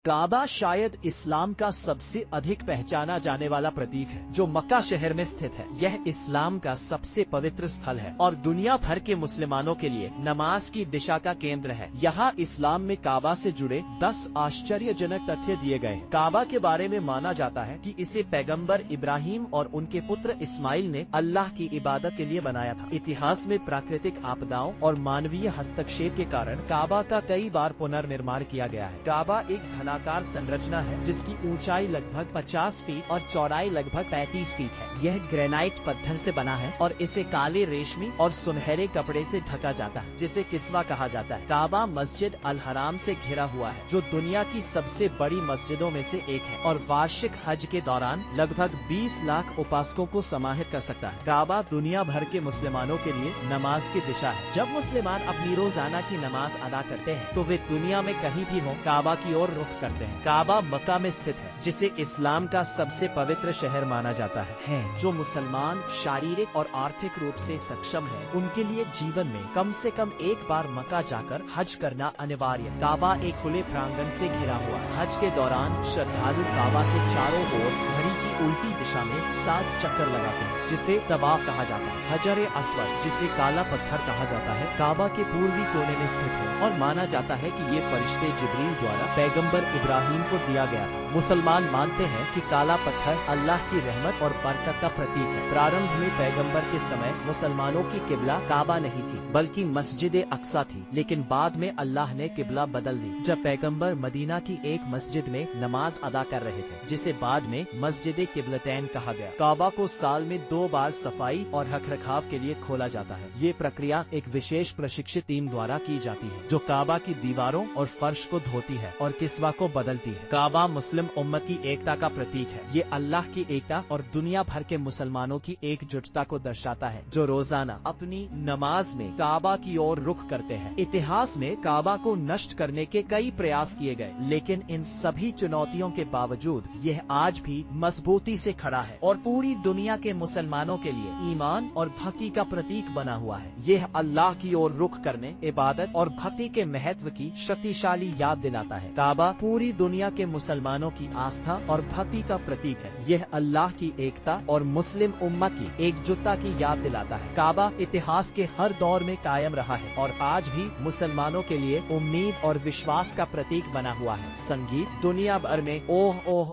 काबा शायद इस्लाम का सबसे अधिक पहचाना जाने वाला प्रतीक है, जो मक्का शहर में स्थित है। यह इस्लाम का सबसे पवित्र स्थल है और दुनिया भर के मुसलमानों के लिए नमाज की दिशा का केंद्र है। यहाँ इस्लाम में काबा से जुड़े 10 आश्चर्यजनक तथ्य दिए गए हैं। काबा के बारे में माना जाता है कि इसे पैगंबर इब्राहिम और उनके पुत्र इस्माइल ने अल्लाह की इबादत के लिए बनाया था। इतिहास में प्राकृतिक आपदाओं और मानवीय हस्तक्षेप के कारण काबा का कई बार पुनर्निर्माण किया गया है। काबा एक आकार संरचना है जिसकी ऊंचाई लगभग 50 फीट और चौड़ाई लगभग 35 फीट है। यह ग्रेनाइट पत्थर से बना है और इसे काले रेशमी और सुनहरे कपड़े से ढका जाता है, जिसे किस्वा कहा जाता है। काबा मस्जिद अल हराम से घिरा हुआ है, जो दुनिया की सबसे बड़ी मस्जिदों में से एक है और वार्षिक हज के दौरान लगभग 20 लाख उपासकों को समाहित कर सकता है। काबा दुनिया भर के मुसलमानों के लिए नमाज की दिशा है। जब मुसलमान अपनी रोजाना की नमाज अदा करते हैं तो वे दुनिया में कहीं भी हो काबा की ओर रुख करते हैं। काबा मक्का में स्थित है, जिसे इस्लाम का सबसे पवित्र शहर माना जाता है। जो मुसलमान शारीरिक और आर्थिक रूप से सक्षम हैं, उनके लिए जीवन में कम से कम एक बार मक्का जाकर हज करना अनिवार्य है। काबा एक खुले प्रांगण से घिरा हुआ है। हज के दौरान श्रद्धालु काबा के चारों ओर घड़ी की उल्टी दिशा में 7 चक्कर लगाते हैं, जिसे तवाफ कहा जाता है। हजर अस्वद, जिसे काला पत्थर कहा जाता है, काबा के पूर्वी कोने में स्थित है और माना जाता है कि ये फरिश्ते जिब्रील द्वारा पैगंबर इब्राहिम को दिया गया था। मुसलमान मानते हैं कि काला पत्थर अल्लाह की रहमत और बरकत का प्रतीक है। प्रारंभ में पैगंबर के समय मुसलमानों की किबला काबा नहीं थी, बल्कि मस्जिद अक्सा थी, लेकिन बाद में अल्लाह ने किबला बदल दी जब पैगंबर मदीना की एक मस्जिद में नमाज अदा कर रहे थे, जिसे बाद में मस्जिद किबलतैन कहा गया। काबा को साल में 2 बार सफाई और रखरखाव के लिए खोला जाता है। ये प्रक्रिया एक विशेष प्रशिक्षित टीम द्वारा की जाती है, जो काबा की दीवारों और फर्श को धोती है और किस्वा को बदलती है। काबा मुस्लिम उम्मत की एकता का प्रतीक है। ये अल्लाह की एकता और दुनिया भर के मुसलमानों की एकजुटता को दर्शाता है, जो रोजाना अपनी नमाज में काबा की ओर रुख करते हैं। इतिहास में काबा को नष्ट करने के कई प्रयास किए गए, लेकिन इन सभी चुनौतियों के बावजूद यह आज भी मजबूती से खड़ा है और पूरी दुनिया के मुसलमानों के लिए ईमान और भक्ति का प्रतीक बना हुआ है। यह अल्लाह की ओर रुख करने, इबादत और भक्ति के महत्व की शक्तिशाली याद दिलाता है। काबा पूरी दुनिया के मुसलमानों की आस्था और भक्ति का प्रतीक है। यह अल्लाह की एकता और मुस्लिम उम्मा की एकजुटता की याद दिलाता है। काबा इतिहास के हर दौर में कायम रहा है और आज भी मुसलमानों के लिए उम्मीद और विश्वास का प्रतीक बना हुआ है। संगीत दुनिया भर में ओह ओह